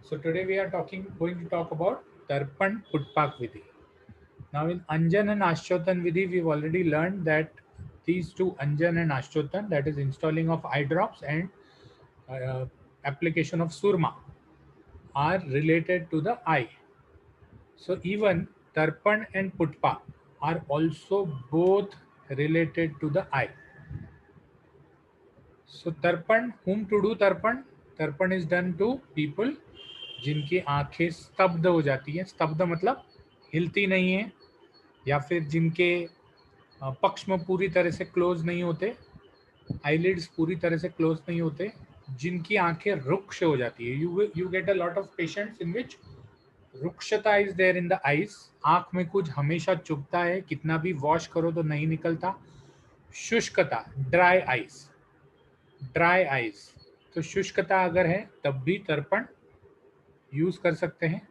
So today we are going to talk about Tarpan Putpak Vidhi. Now in Anjan and Ashchotan Vidhi, we've already learned that these two Anjan and Ashchotan, that is installing of eye drops and uh, application of surma, are related to the eye. So even Tarpan and Putpak are also both related to the eye. So Tarpan, whom to do Tarpan? Tarpan is done to people जिनकी आंखें स्तब्ध हो जाती हैं. स्तब्ध मतलब हिलती नहीं है, या फिर जिनके पक्ष्म पूरी तरह से क्लोज नहीं होते, आईलिड्स पूरी तरह से क्लोज नहीं होते, जिनकी आंखें रुक्ष हो जाती है. You get a lot of patients in which रुक्षता is there in the eyes. आंख में कुछ हमेशा चुभता है, कितना भी वॉश करो तो नहीं निकलता. शुष्कता, ड्राई आईज, ड्राई आईज. तो शुष्कता अगर है तब भी तर्पण यूज कर सकते हैं.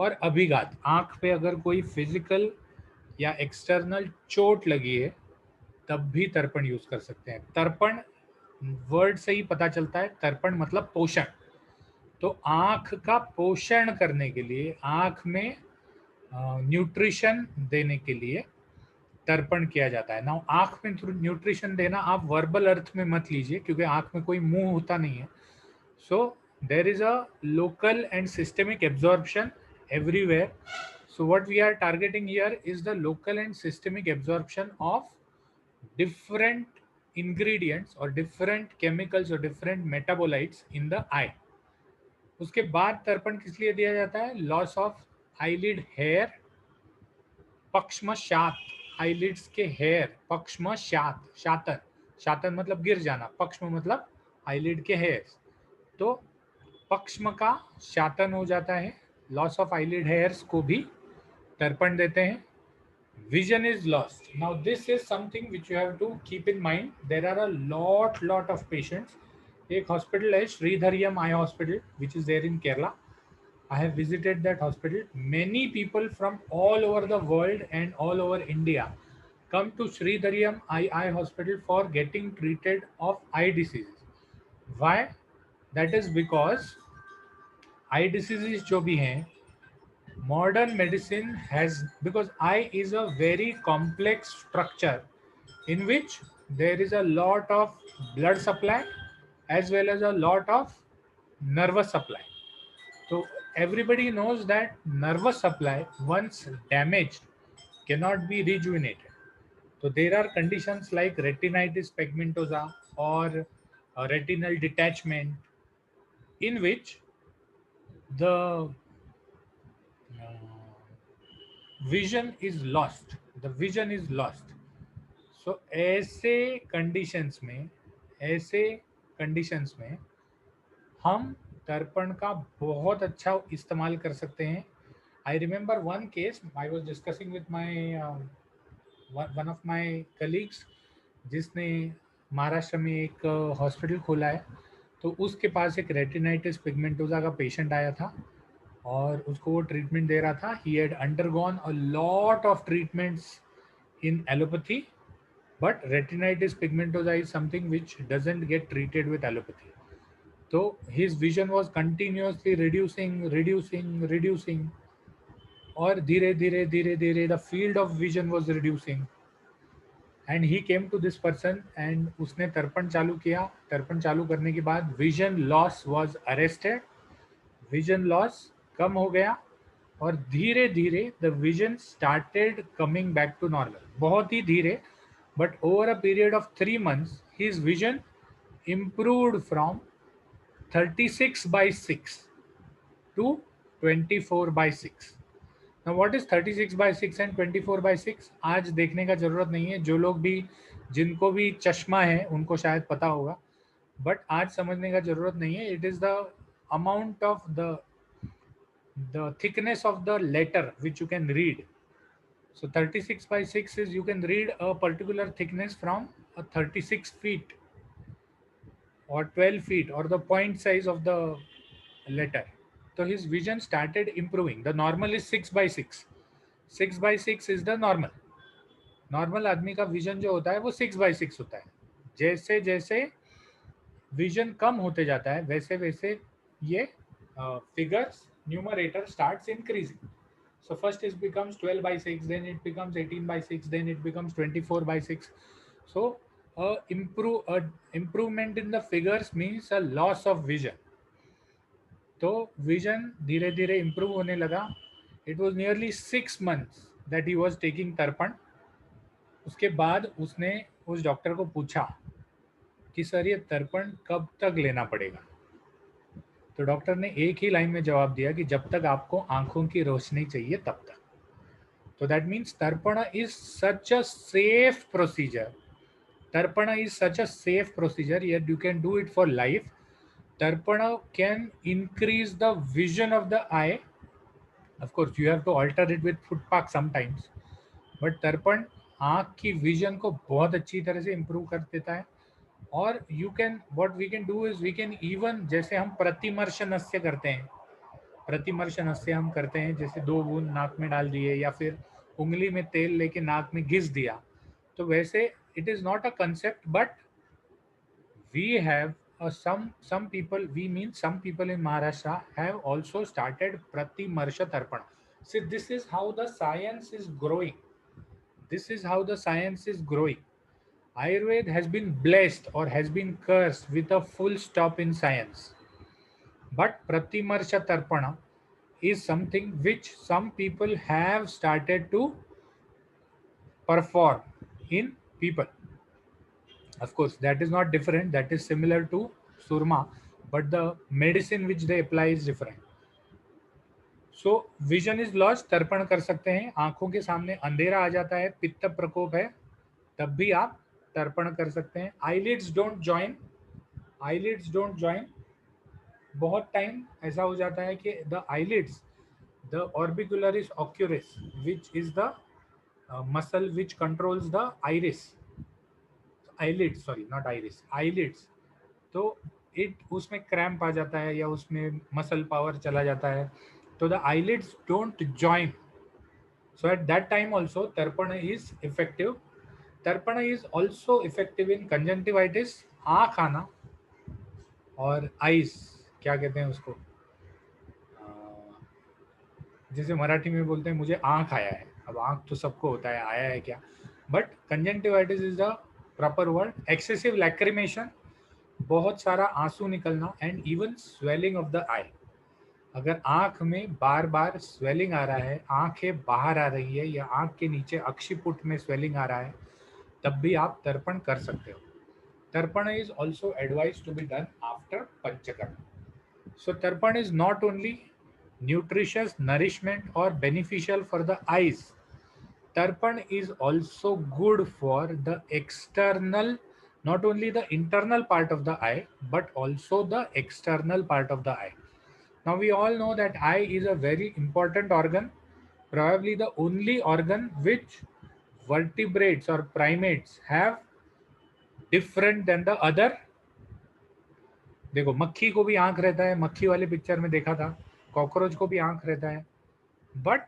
और अभिघात, आंख पे अगर कोई फिजिकल या एक्सटर्नल चोट लगी है तब भी तर्पण यूज कर सकते हैं. तर्पण वर्ड से ही पता चलता है, तर्पण मतलब पोषण. तो आंख का पोषण करने के लिए, आंख में न्यूट्रिशन देने के लिए तर्पण किया जाता है. नाउ आंख में न्यूट्रिशन देना आप वर्बल अर्थ में मत लीजिए, क्योंकि आंख में कोई मुंह होता नहीं है. So there is a local and systemic absorption everywhere. So what we are targeting here is the local and systemic absorption of different ingredients or different chemicals or different metabolites in the eye. उसके बाद तर्पण किस लिए दिया जाता है? Loss of eyelid hair, पक्ष्मशात, eyelids के हेयर, पक्ष्मशात, शातन, शातन मतलब गिर जाना, पक्ष्म मतलब आईलिड के हेयर. तो पक्ष्म का शातन हो जाता है, लॉस ऑफ आईलिड हेयर्स को भी तर्पण देते हैं. Vision is lost. Now this is something which you have to keep in mind. There are a lot of patients. एक हॉस्पिटल है Sreedhareeyam eye hospital which is there in Kerala. I have visited that hospital. Many people from all over the world and all over India come to Sridhariyam Eye Hospital for getting treated of eye diseases. Why? That is because eye diseases जो भी हैं, modern medicine has, because eye is a very complex structure in which there is a lot of blood supply as well as a lot of nervous supply. So everybody knows that nervous supply once damaged cannot be rejuvenated. So there are conditions like retinitis pigmentosa or retinal detachment, in which the vision is lost. The vision is lost. So ऐसे conditions में, ऐसे conditions में हम तर्पण का बहुत अच्छा इस्तेमाल कर सकते हैं. I remember one case I was discussing with my one of my colleagues, जिसने महाराष्ट्र में एक हॉस्पिटल खोला है. तो उसके पास एक रेटिनाइटिस पिगमेंटोजा का पेशेंट आया था और उसको वो ट्रीटमेंट दे रहा था. He had undergone a lot of treatments in allopathy, but retinitis pigmentosa is something which doesn't get treated with allopathy. So his vision was continuously reducing, और धीरे धीरे the field of vision was reducing. And he came to this person and उसने तर्पण चालू किया. तर्पण चालू करने के बाद vision loss was arrested, vision loss कम हो गया, और धीरे धीरे the vision started coming back to normal. बहुत ही धीरे, but over a period of 3 months his vision improved from 36/6 to 24/6. Now what is 36/6 and 24/6? आज देखने का जरूरत नहीं है. जो लोग भी, जिनको भी चश्मा है उनको शायद पता होगा, बट आज समझने का जरूरत नहीं है. It is the amount of the thickness of the letter which you can read. So 36/6 is you can read a particular thickness from a 36 feet or 12 feet or the point size of the letter. So his vision started improving. The normal is 6/6. 6/6 is the normal. Normal आदमी का vision जो होता है वो 6/6 होता है. जैसे जैसे विजन कम होते जाता है वैसे वैसे ये figures, numerator starts increasing. So first it becomes 12 by 6, then it becomes 18 by 6, then it becomes 24 by 6. So improvement in the figures means a loss of vision. तो विजन धीरे धीरे इम्प्रूव होने लगा. It was nearly 6 months that he was taking तर्पण. उसके बाद उसने उस डॉक्टर को पूछा कि सर ये तर्पण कब तक लेना पड़ेगा. तो डॉक्टर ने एक ही लाइन में जवाब दिया कि जब तक आपको आंखों की रोशनी चाहिए तब तक. तो दैट मीन्स तर्पण is such a safe procedure. Tarpana is such a safe procedure, yet you can do it for life. Tarpana can increase the vision of the eye. Of course, you have to alter it with foot park sometimes. But Tarpan आँख की vision को बहुत अच्छी तरह से improve कर देता है. और you can what we can do is we can even जैसे हम प्रतिमर्श नस्य करते हैं, प्रतिमर्श नस्य हम करते हैं जैसे 2 बूंद नाक में डाल दिए या फिर उंगली में तेल लेके नाक में घिस दिया. तो वैसे it is not a concept, but we have some people, we mean some people in Maharashtra have also started Pratimarsha Tarpana. See, this is how the science is growing. This is how the science is growing. Ayurveda has been blessed or has been cursed with a full stop in science. But Pratimarsha Tarpana is something which some people have started to perform in people. Of course, that is not different. That is similar to surma, but the medicine which they apply is different. So vision is lost. तर्पण कर सकते हैं. आंखों के सामने अंधेरा आ जाता है, पित्त प्रकोप है, तब भी आप तर्पण कर सकते हैं. eyelids don't join. eyelids don't join. बहुत टाइम ऐसा हो जाता है कि the eyelids, the orbicularis oculis, which is the muscle which controls the iris. eyelids, sorry, not iris, eyelids. तो इट उसमें क्रैम्प आ जाता है या उसमें मसल पावर चला जाता है, तो the eyelids don't join. So at that time also Tarpana is effective. Tarpana is also effective in conjunctivitis, आँख आना, और आइस क्या कहते हैं उसको, जैसे मराठी में बोलते हैं मुझे आँख आया है. अब आँख तो सबको होता है, आया है क्या, but conjunctivitis is the proper word. Excessive lacrimation, बहुत सारा आंसू निकलना, and even swelling of the eye. अगर आंख में बार बार स्वेलिंग आ रहा है, आंखें बाहर आ रही है या आंख के नीचे अक्षिपुट में स्वेलिंग आ रहा है, तब भी आप तर्पण कर सकते हो. Tarpana is also advise to be done after panchakarma. So tarpana is not only nutritious nourishment or beneficial for the eyes. Tarpan is also good for the external, not only the internal part of the eye, but also the external part of the eye. Now we all know that eye is a very important organ, probably the only organ which vertebrates or primates have different than the other. देखो मक्खी को भी आंख रहता है, मक्खी वाले picture में देखा था, कॉकरोच को भी आंख रहता है, but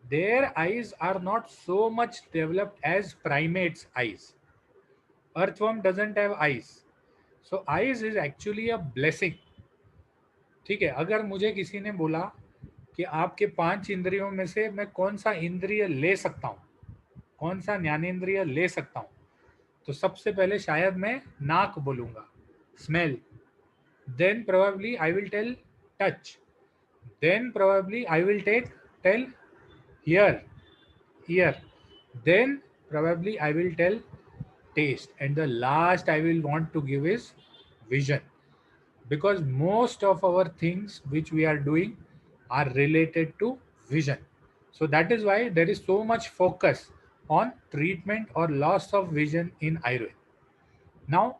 their eyes are not so much developed as primates' eyes. Earthworm doesn't have eyes. So eyes is actually a blessing. ठीक है, अगर मुझे किसी ने बोला कि आपके 5 इंद्रियों में से मैं कौन सा इंद्रिय ले सकता हूँ, कौन सा ज्ञानेंद्रिय ले सकता हूँ, तो सबसे पहले शायद मैं नाक बोलूँगा, smell. Then probably I will tell touch. Then probably I will tell hear, ear. Then probably I will tell taste. And the last I will want to give is vision. Because most of our things which we are doing are related to vision. So that is why there is so much focus on treatment or loss of vision in Ayurveda. Now,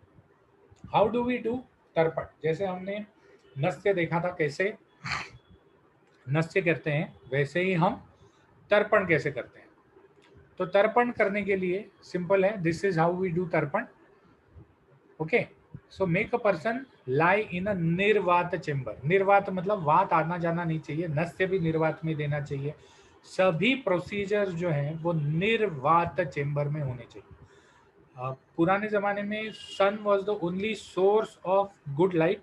how do we do तर्पण? जैसे हमने नस्य देखा था कैसे नस्य करते हैं, वैसे ही हम तर्पण कैसे करते हैं. तो तर्पण करने के लिए सिंपल है, this is how we do tarpana. Okay, so make a person lie in a nirvata chamber. निर्वात मतलब वात आना जाना नहीं चाहिए, नस्य भी निर्वात में देना चाहिए. सभी प्रोसीजर जो हैं वो निर्वात चेंबर में होने चाहिए. पुराने ज़माने में sun was the only source of good light.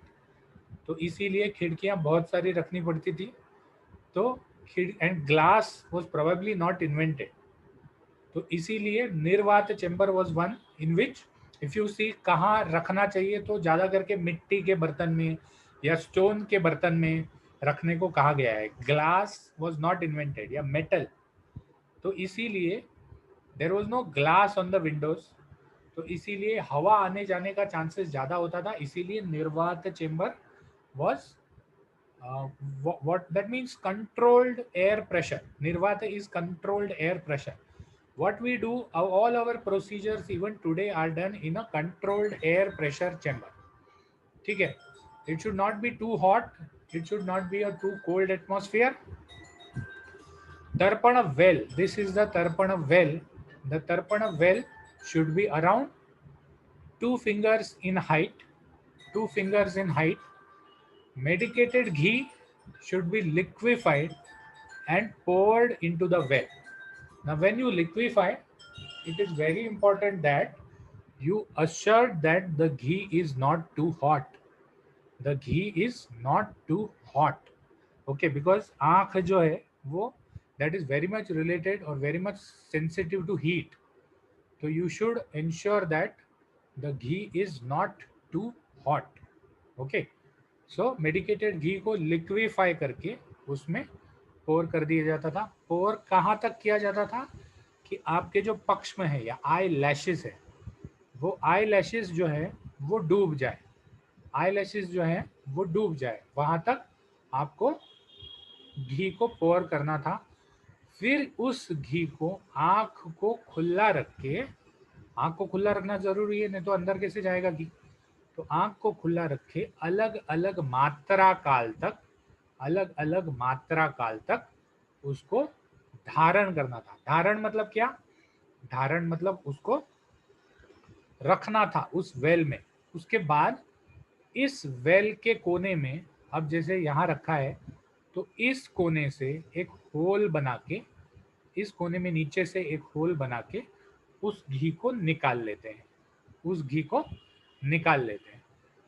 तो इसीलिए खिड़कियां बहुत सारी रखनी पड़ती थी। तो and glass was probably not invented, तो इसीलिए nirvata chamber was one in which if you see कहाँ रखना चाहिए, तो ज्यादा करके मिट्टी के बर्तन में या स्टोन के बर्तन में रखने को कहा गया है। ग्लास वाज नॉट इन्वेंटेड या मेटल, तो इसीलिए there was no glass on the windows, तो इसीलिए हवा आने जाने का चांसेस ज्यादा होता था, इसीलिए nirvata chamber was what that means controlled air pressure. Nirvata is controlled air pressure. What we do, all our procedures even today are done in a controlled air pressure chamber. ठीक है, it should not be too hot, it should not be a too cold atmosphere. Tarpana well, this is the Tarpana well. The Tarpana well should be around 2 fingers in height, 2 fingers in height. Medicated ghee should be liquefied and poured into the well. Now, when you liquefy, it is very important that you assure that the ghee is not too hot. The ghee is not too hot. Okay, because आँख जो है वो that is very much related or very much sensitive to heat. So you should ensure that the ghee is not too hot. Okay. So medicated ghee को liquefy करके उसमें पोर कर दिया जाता था। पोर कहाँ तक किया जाता था कि आपके जो पक्ष में है या आई लैशेस है, वो आई लैशेस जो है वो डूब जाए, आई लैशेस जो है वो डूब जाए, वहां तक आपको घी को पोर करना था। फिर उस घी को आँख को खुला रख के, आँख को खुला रखना जरूरी है, नहीं तो अंदर कैसे जाएगा घी। तो आँख को खुला रखे अलग अलग मात्रा काल तक, अलग अलग मात्रा काल तक उसको धारण करना था। धारण मतलब क्या? धारण मतलब उसको रखना था उस वेल में। उसके बाद इस वेल के कोने में, अब जैसे यहाँ रखा है, तो इस कोने से एक होल बना के, इस कोने में नीचे से एक होल बना के उस घी को निकाल लेते हैं, उस घी को निकाल लेते हैं।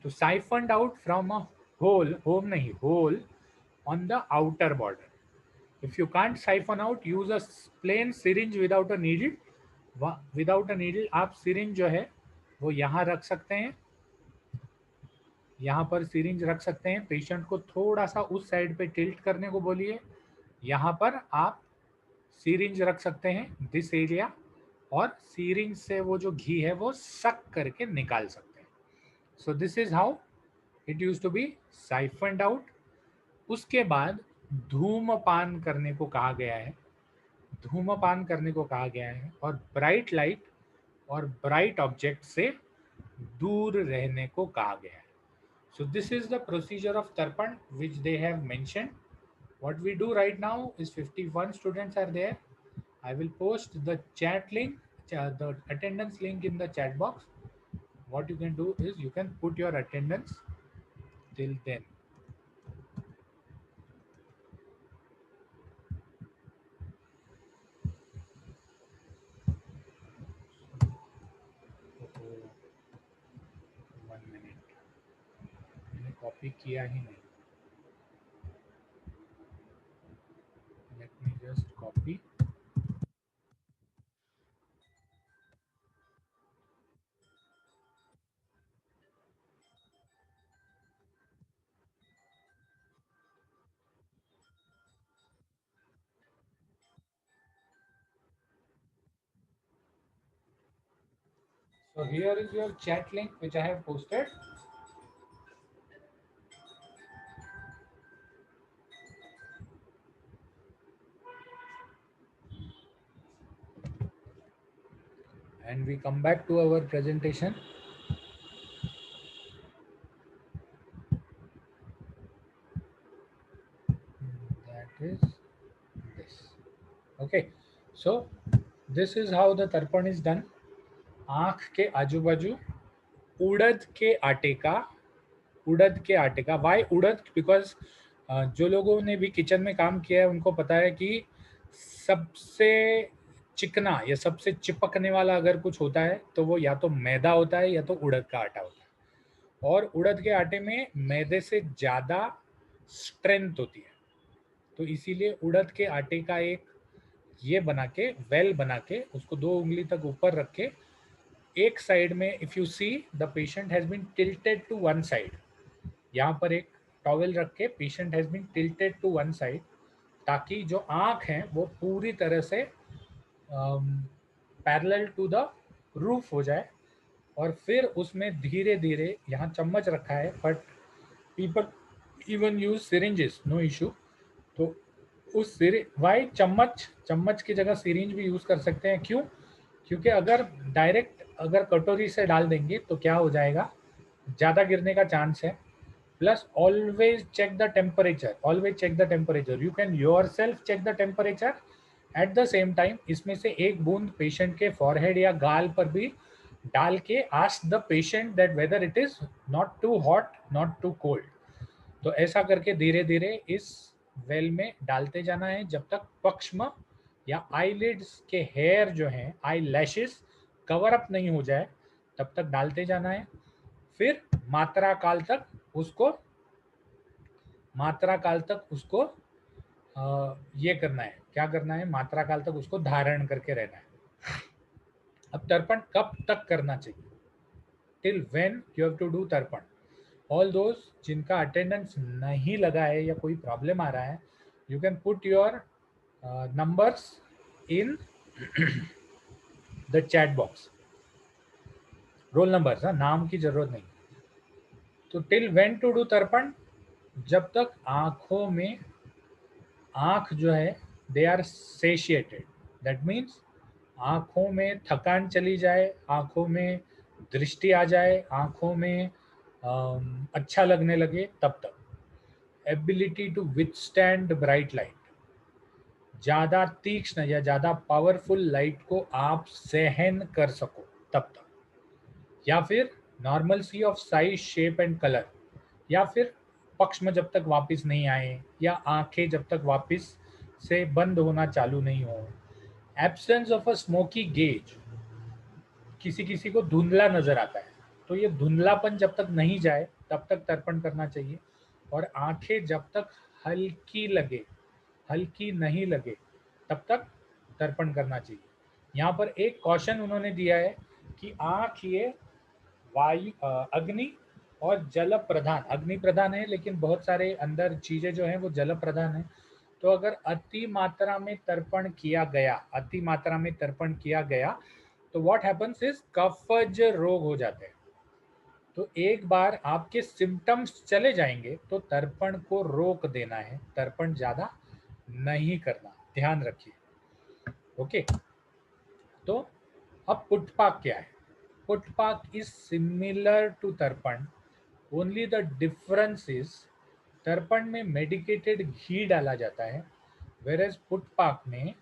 तो siphoned out from a hole, home नहीं, hole on the outer border. If you can't siphon out, use a plain syringe without a needle. Without a needle आप syringe जो है वो यहाँ रख सकते हैं, यहाँ पर syringe रख सकते हैं। पेशेंट को थोड़ा सा उस साइड पे टिल्ट करने को बोलिए, यहाँ पर आप syringe रख सकते हैं दिस एरिया, और syringe से वो जो घी है वो सक करके निकाल सकते हैं। So this is how it used to be siphoned out. उसके बाद धूमपान करने को कहा गया है, धूमपान करने को कहा गया है, और ब्राइट लाइट और ब्राइट ऑब्जेक्ट से दूर रहने को कहा गया है। So this is the procedure of tarpana which they have mentioned. What we do right now is 51 students are there. I will post the chat link, the attendance link in the chat box. What you can do is you can put your attendance till then. One minute. मैंने copy किया ही नहीं. Let me just copy. So here is your chat link which I have posted. And we come back to our presentation. That is this. Okay. So this is how the tarpan is done. आँख के आजू बाजू उड़द के आटे का, उड़द के आटे का, वाई उड़द? बिकॉज जो लोगों ने भी किचन में काम किया है उनको पता है कि सबसे चिकना या सबसे चिपकने वाला अगर कुछ होता है तो वो या तो मैदा होता है या तो उड़द का आटा होता है। और उड़द के आटे में मैदे से ज़्यादा स्ट्रेंथ होती है, तो इसीलिए उड़द के आटे का एक ये बना के वेल बना के उसको 2 उंगली तक ऊपर रख के एक साइड में, if you see the patient has been tilted to one side, यहाँ पर एक टॉवेल रख के patient has been tilted to one side, ताकि जो आँख है वो पूरी तरह से पैरेलल टू द रूफ हो जाए। और फिर उसमें धीरे धीरे, यहाँ चम्मच रखा है but people even use syringes, no issue. तो उस वाई चम्मच, चम्मच की जगह सिरिंज भी यूज कर सकते हैं। क्यों? क्योंकि अगर डायरेक्ट अगर कटोरी से डाल देंगे तो क्या हो जाएगा, ज़्यादा गिरने का चांस है। Plus always check the temperature, always check the temperature, you can yourself check the temperature at the same time. इसमें से एक बूंद पेशेंट के फॉरहेड या गाल पर भी डाल के ask the patient that whether it is not too hot not too cold. तो ऐसा करके धीरे धीरे इस वेल में डालते जाना है जब तक पक्ष्म या आईलिड्स के हेयर जो हैं, आई लैशेस कवर अप नहीं हो जाए, तब तक डालते जाना है। फिर मात्रा काल तक उसको, मात्रा काल तक उसको ये करना है, क्या करना है, मात्रा काल तक उसको धारण करके रहना है। अब तर्पण कब तक करना चाहिए? Till when you have to do तर्पण। ऑल दोज जिनका अटेंडेंस नहीं लगा है या कोई प्रॉब्लम आ रहा है, you can put your numbers in the chat box. Roll numbers, नाम की जरूरत नहीं। तो टिल व्हेन टू डू तर्पण, जब तक आंखों में, आंख जो है they are satiated, that means आंखों में थकान चली जाए, आंखों में दृष्टि आ जाए, आंखों में अच्छा लगने लगे, तब तक। Ability to withstand bright light, ज़्यादा तीक्ष्ण या ज़्यादा पावरफुल लाइट को आप सहन कर सको, तब तक। या फिर normalcy of size shape and colour, या फिर पक्ष्म जब तक वापस नहीं आए या आंखें जब तक वापस से बंद होना चालू नहीं हो। Absence of a smoky gauge, किसी किसी को धुंधला नजर आता है, तो ये धुंधलापन जब तक नहीं जाए तब तक तर्पण करना चाहिए। और आंखें जब तक हल्की लगे, हल्की नहीं लगे, तब तक तर्पण करना चाहिए। यहाँ पर एक कॉशन उन्होंने दिया है कि आंख ये वायु अग्नि और जल प्रधान, अग्नि प्रधान है लेकिन बहुत सारे अंदर चीजें जो हैं वो जल प्रधान है। तो अगर अति मात्रा में तर्पण किया गया, अति मात्रा में तर्पण किया गया, तो व्हाट हैपेंस इज कफज रोग हो जाते हैं। तो एक बार आपके सिम्टम्स चले जाएंगे तो तर्पण को रोक देना है, तर्पण ज्यादा नहीं करना, ध्यान रखिए। ओके, तो अब पुटपाक क्या है? पुटपाक इज सिमिलर टू तर्पण, ओनली द डिफरेंस इज तर्पण में मेडिकेटेड घी डाला जाता है, वेर एज पुटपाक में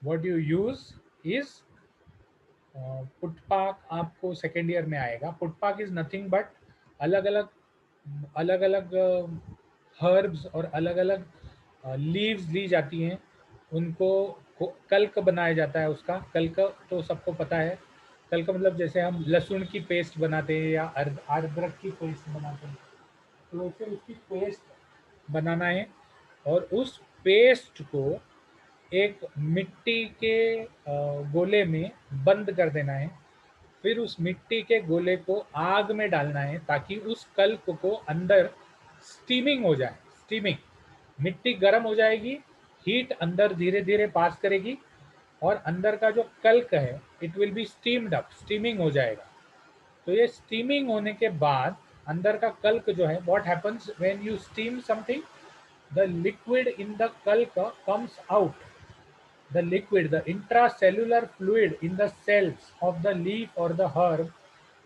व्हाट यू यूज इज, पुटपाक आपको सेकेंड ईयर में आएगा। पुटपाक इज नथिंग बट अलग अलग, अलग अलग हर्ब्स और अलग अलग लीव्स ली जाती हैं, उनको कल्क बनाया जाता है। उसका कल्क तो सबको पता है, कल्क मतलब जैसे हम लहसुन की पेस्ट बनाते हैं या अदरक की पेस्ट बनाते हैं, तो वैसे उसकी पेस्ट बनाना है। और उस पेस्ट को एक मिट्टी के गोले में बंद कर देना है। फिर उस मिट्टी के गोले को आग में डालना है ताकि उस कल्क को अंदर स्टीमिंग हो जाए। स्टीमिंग, मिट्टी गर्म हो जाएगी, हीट अंदर धीरे धीरे पास करेगी और अंदर का जो कल्क है it will be steamed up, steaming हो जाएगा। तो ये स्टीमिंग होने के बाद अंदर का कल्क जो है, what happens when you steam something, the liquid in the कल्क comes out. The liquid, the intracellular fluid in the cells of the leaf or the herb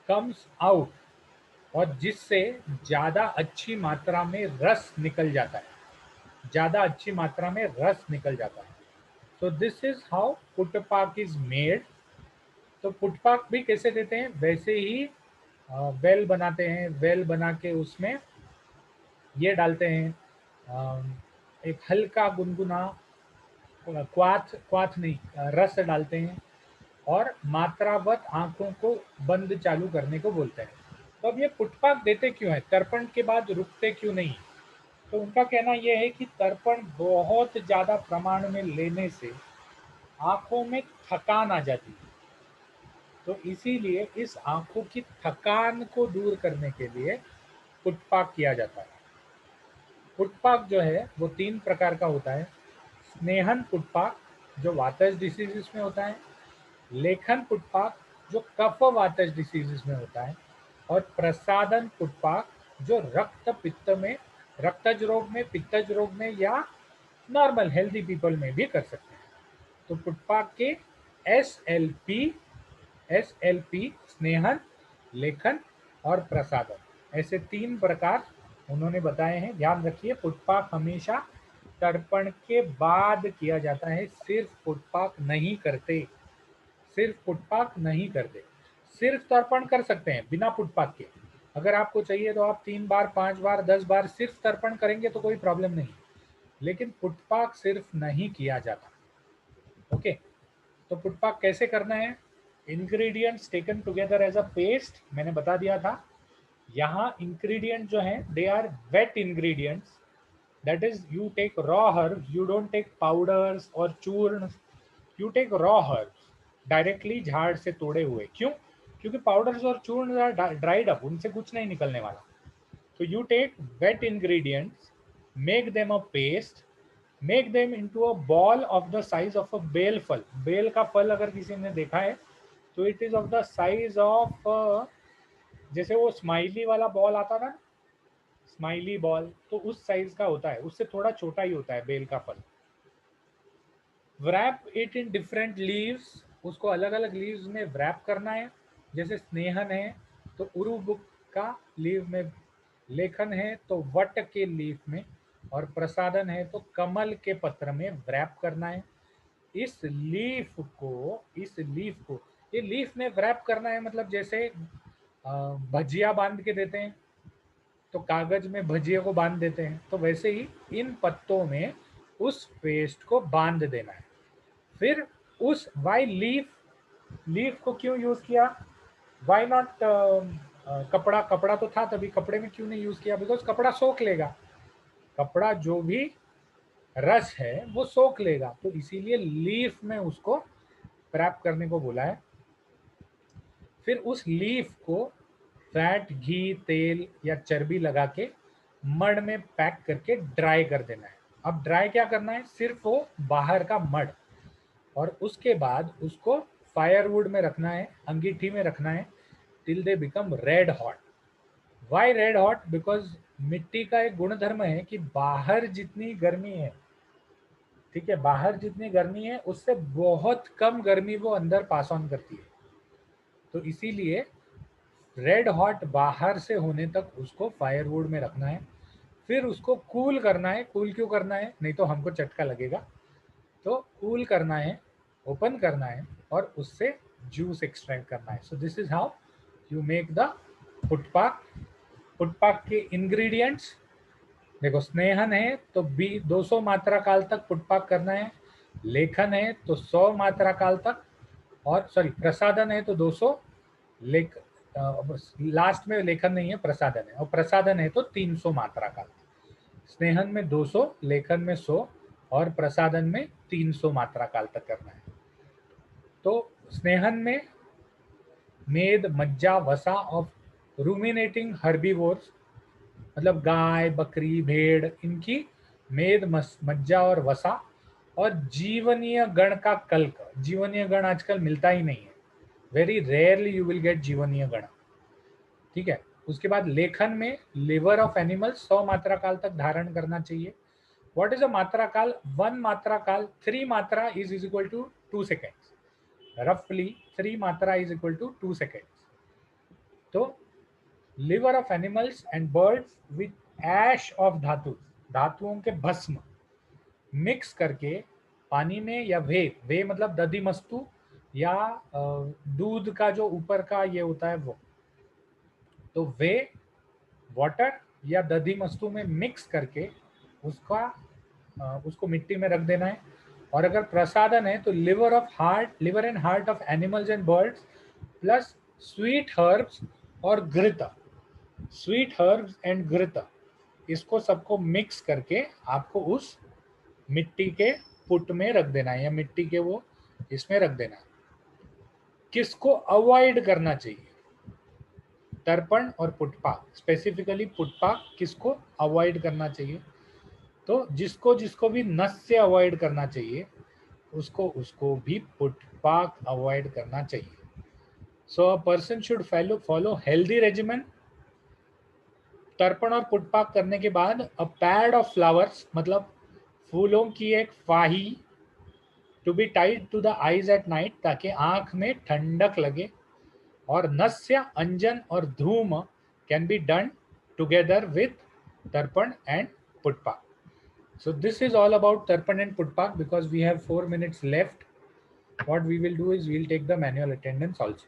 comes out, और जिससे ज़्यादा अच्छी मात्रा में रस निकल जाता है, ज़्यादा अच्छी मात्रा में रस निकल जाता है। So this is how पुटपाक is made। तो पुटपाक भी कैसे देते हैं, वैसे ही वेल बनाते हैं, वेल बना के उसमें ये डालते हैं, एक हल्का गुनगुना क्वाथ, क्वाथ नहीं, रस डालते हैं और मात्रावत आंखों को बंद चालू करने को बोलते हैं। तो अब ये पुटपाक देते क्यों है, तर्पण के बाद रुकते क्यों नहीं? तो उनका कहना यह है कि तर्पण बहुत ज़्यादा प्रमाण में लेने से आंखों में थकान आ जाती है, तो इसीलिए इस आंखों की थकान को दूर करने के लिए पुटपाक किया जाता है। पुटपाक जो है वो 3 प्रकार का होता है। स्नेहन पुटपाक जो वातज डिसीजेस में होता है, लेखन पुटपाक जो कफ वातज डिसीजेस में होता है, और प्रसादन पुटपाक जो रक्त पित्त में, रक्तज रोग में, पित्तज रोग में या नॉर्मल हेल्दी पीपल में भी कर सकते हैं। तो पुटपाक के एस एल पी स्नेहन, लेखन और प्रसादन, ऐसे 3 प्रकार उन्होंने बताए हैं। ध्यान रखिए, पुटपाक हमेशा तर्पण के बाद किया जाता है, सिर्फ पुटपाक नहीं करते, सिर्फ पुटपाक नहीं करते। सिर्फ तर्पण कर सकते हैं बिना पुटपाक के। अगर आपको चाहिए तो आप 3 बार, 5 बार, 10 बार सिर्फ तर्पण करेंगे तो कोई प्रॉब्लम नहीं, लेकिन पुटपाक सिर्फ नहीं किया जाता। ओके, तो पुटपाक कैसे करना है? Ingredients taken together as a paste, मैंने बता दिया था। यहाँ इंग्रेडिएंट जो है they are wet ingredients, that is you take raw herbs, you don't take powders और चूर्ण, you take raw herbs directly झाड़ से तोड़े हुए। क्यों? क्योंकि पाउडर्स और चूर्ण ड्राइड अप, उनसे कुछ नहीं निकलने वाला। तो you take wet ingredients, make them a paste, make them into a ball of the size of a bel phal. बेल का फल अगर किसी ने देखा है तो it is of the size of, जैसे वो स्माइली वाला बॉल आता था ना, स्माइली बॉल, तो उस साइज का होता है, उससे थोड़ा छोटा ही होता है बेल का फल। wrap it in different leaves, उसको अलग अलग लीव्स में wrap करना है। जैसे स्नेहन है तो उरुबुक का लीव में, लेखन है तो वट के लीफ में, और प्रसादन है तो कमल के पत्र में wrap करना है। इस लीफ को ये लीफ में wrap करना है, मतलब जैसे भजिया बांध के देते हैं तो कागज में भजिया को बांध देते हैं, तो वैसे ही इन पत्तों में उस पेस्ट को बांध देना है। फिर उस वाई लीफ को क्यों यूज किया? वाई नॉट कपड़ा? कपड़ा तो था तभी, कपड़े में क्यों नहीं यूज किया? बिकॉज कपड़ा सोख लेगा, कपड़ा जो भी रस है वो सोख लेगा, तो इसीलिए लीफ में उसको रैप करने को बोला है। फिर उस लीफ को फैट, घी, तेल या चर्बी लगा के मड में पैक करके ड्राई कर देना है। अब ड्राई क्या करना है? सिर्फ वो बाहर का मड, और उसके बाद उसको फायरवुड में रखना है, अंगीठी में रखना है, till they become red hot. Why red hot? Because मिट्टी का एक गुणधर्म है कि बाहर जितनी गर्मी है, ठीक है, बाहर जितनी गर्मी है उससे बहुत कम गर्मी वो अंदर पास ऑन करती है, तो इसीलिए रेड हॉट बाहर से होने तक उसको फायरवुड में रखना है। फिर उसको कूल करना है। कूल क्यों करना है? नहीं तो हमको चटका लगेगा, तो कूल करना है, ओपन करना है, और उससे जूस एक्सट्रैक्ट करना है। So this is how you make the putapaka. पुटपाक के इंग्रेडिएंट्स देखो, स्नेहन है तो 200 मात्रा काल तक पुटपाक करना है, लेखन है तो 100 मात्रा काल तक, और सॉरी प्रसादन है तो 200, लेख लास्ट में लेखन नहीं है, प्रसादन है, और प्रसादन है तो 300 मात्रा काल। स्नेहन में 200, लेखन में 100, और प्रसादन में 300 मात्रा काल तक करना है। तो स्नेहन में मेद, मज्जा, वसा ऑफ रूमिनेटिंग हर्बीवोर्स, मतलब गाय, बकरी, भेड़, इनकी मेद, मज्जा और वसा, और जीवनीय गण का कल्क। जीवनीय गण आजकल मिलता ही नहीं है, very rarely you will get jivaniya gana, ठीक है। उसके बाद लेखन में लिवर ऑफ एनिमल्स 100 मात्रा काल तक धारण करना चाहिए। व्हाट इज अ मात्रा काल? 1 मात्रा काल, 3 matra is equal to 2 seconds, रफली 3 matra is equal to 2 seconds. तो liver of animals and birds with ash of धातुओं के भस्म मिक्स करके पानी में, या वे मतलब दधिमस्तु, या दूध का जो ऊपर का ये होता है वो, तो वे वाटर या दधिमस्तु में मिक्स करके उसको मिट्टी में रख देना है। और अगर प्रसादन है तो liver and heart of animals and birds plus sweet herbs और घृत, स्वीट हर्ब्स एंड घृत, इसको सबको मिक्स करके आपको उस मिट्टी के पुट में रख देना है या मिट्टी के वो इसमें रख देना है। किसको अवॉइड करना चाहिए? तर्पण और पुटपाक, स्पेसिफिकली पुटपाक किसको अवॉइड करना चाहिए? तो जिसको जिसको भी नस से अवॉइड करना चाहिए उसको उसको भी पुटपाक अवॉइड करना चाहिए। So a person should follow healthy regimen. तर्पण और पुटपाक करने के बाद अ पैड ऑफ फ्लावर्स, मतलब फूलों की एक फाही, to be tied to the eyes at night, ताकि आंख में ठंडक लगे। और नस्य, अंजन और धूम can be done together with tarpan and putpak. So this is all about tarpan and putpak. Because we have 4 minutes left, what we will do is we'll take the manual attendance also.